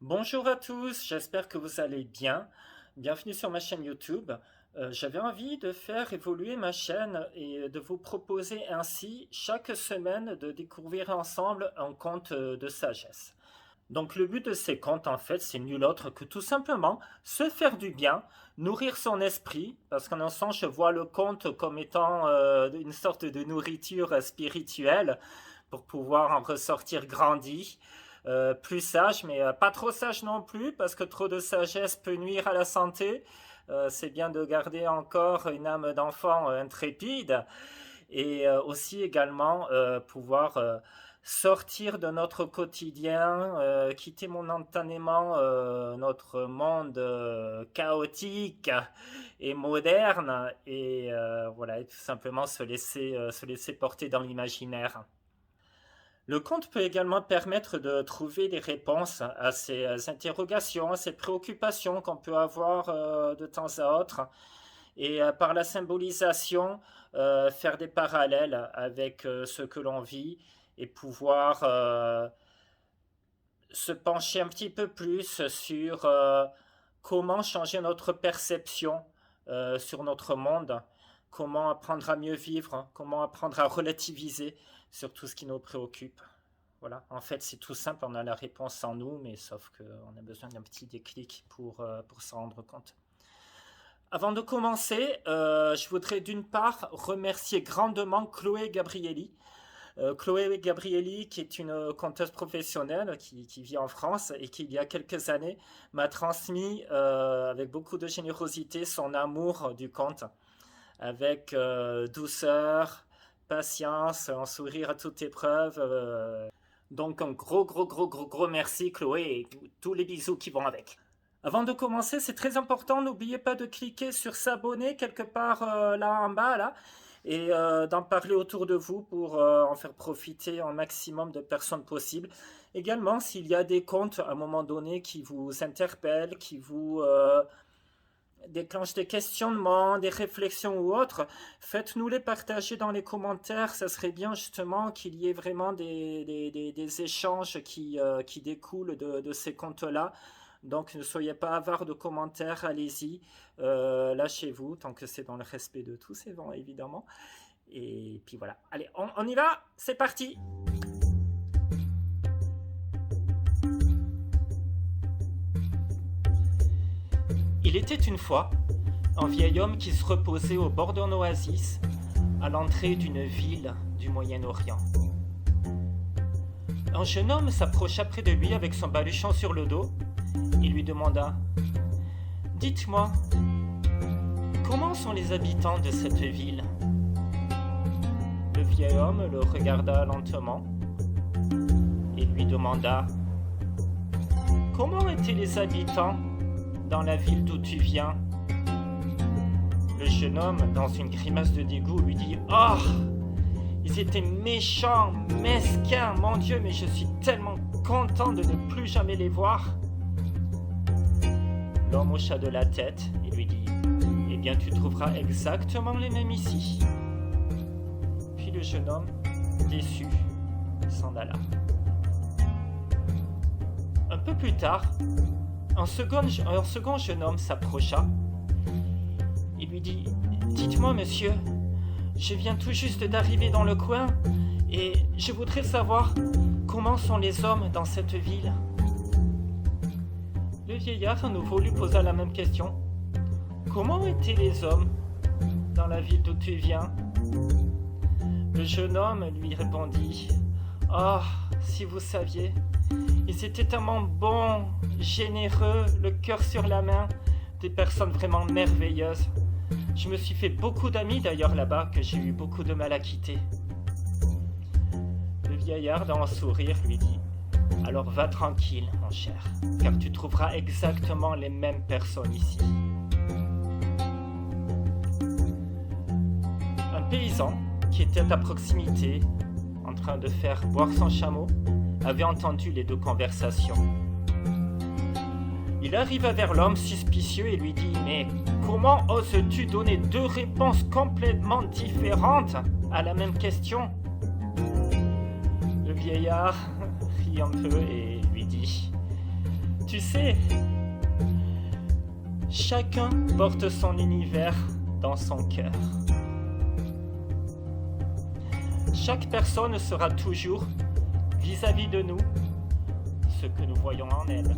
Bonjour à tous, j'espère que vous allez bien. Bienvenue sur ma chaîne YouTube. J'avais envie de faire évoluer ma chaîne et de vous proposer ainsi chaque semaine de découvrir ensemble un conte de sagesse. Donc le but de ces contes en fait c'est nul autre que tout simplement se faire du bien, nourrir son esprit, parce qu'en un sens je vois le conte comme étant une sorte de nourriture spirituelle pour pouvoir en ressortir grandi, plus sage, mais pas trop sage non plus, parce que trop de sagesse peut nuire à la santé. C'est bien de garder encore une âme d'enfant intrépide et aussi également pouvoir sortir de notre quotidien, quitter momentanément notre monde chaotique et moderne et voilà, et tout simplement se laisser porter dans l'imaginaire. Le conte peut également permettre de trouver des réponses à ces interrogations, à ces préoccupations qu'on peut avoir de temps à autre, et par la symbolisation, faire des parallèles avec ce que l'on vit et pouvoir se pencher un petit peu plus sur comment changer notre perception sur notre monde, comment apprendre à mieux vivre, comment apprendre à relativiser sur tout ce qui nous préoccupe. Voilà, en fait c'est tout simple, on a la réponse en nous, mais sauf qu'on a besoin d'un petit déclic pour s'en rendre compte. Avant de commencer, je voudrais d'une part remercier grandement Chloé Gabrielli. Chloé Gabrielli, qui est une conteuse professionnelle qui vit en France et qui, il y a quelques années, m'a transmis avec beaucoup de générosité son amour du conte, avec douceur, patience, un sourire à toute épreuve. Donc un gros merci Chloé et tous les bisous qui vont avec. Avant de commencer, c'est très important, n'oubliez pas de cliquer sur s'abonner quelque part là en bas, là, et d'en parler autour de vous pour en faire profiter un maximum de personnes possibles. Également, s'il y a des contes à un moment donné qui vous interpellent, qui vous déclenchent des questionnements, des réflexions ou autres, faites-nous les partager dans les commentaires. Ça serait bien justement qu'il y ait vraiment des échanges qui découlent de ces contes-là. Donc ne soyez pas avares de commentaires, allez-y, lâchez-vous, tant que c'est dans le respect de tous, évidemment. Et puis voilà, allez, on y va, c'est parti. Il était une fois un vieil homme qui se reposait au bord d'un oasis, à l'entrée d'une ville du Moyen-Orient. Un jeune homme s'approcha près de lui avec son baluchon sur le dos. Il lui demanda « Dites-moi, comment sont les habitants de cette ville ?» Le vieil homme le regarda lentement et lui demanda « Comment étaient les habitants dans la ville d'où tu viens ?» Le jeune homme, dans une grimace de dégoût, lui dit « Oh, ils étaient méchants, mesquins, mon Dieu, mais je suis tellement content de ne plus jamais les voir. » L'homme hocha de la tête et lui dit « Eh bien, tu trouveras exactement les mêmes ici. » Puis le jeune homme, déçu, s'en alla. Un peu plus tard, un second jeune homme s'approcha. Il lui dit « Dites-moi, monsieur, je viens tout juste d'arriver dans le coin et je voudrais savoir comment sont les hommes dans cette ville. » Le vieillard à nouveau lui posa la même question. « Comment étaient les hommes dans la ville d'où tu viens ?» Le jeune homme lui répondit « Oh, si vous saviez, ils étaient tellement bons, généreux, le cœur sur la main, des personnes vraiment merveilleuses. Je me suis fait beaucoup d'amis d'ailleurs là-bas que j'ai eu beaucoup de mal à quitter. » Le vieillard, d'un sourire, lui dit « Alors va tranquille, mon cher, car tu trouveras exactement les mêmes personnes ici. » Un paysan, qui était à proximité, en train de faire boire son chameau, avait entendu les deux conversations. Il arriva vers l'homme suspicieux et lui dit « Mais comment oses-tu donner deux réponses complètement différentes à la même question ?» Le vieillard rit un peu et lui dit Tu sais, chacun porte son univers dans son cœur. Chaque personne sera toujours, vis-à-vis de nous, ce que nous voyons en elle.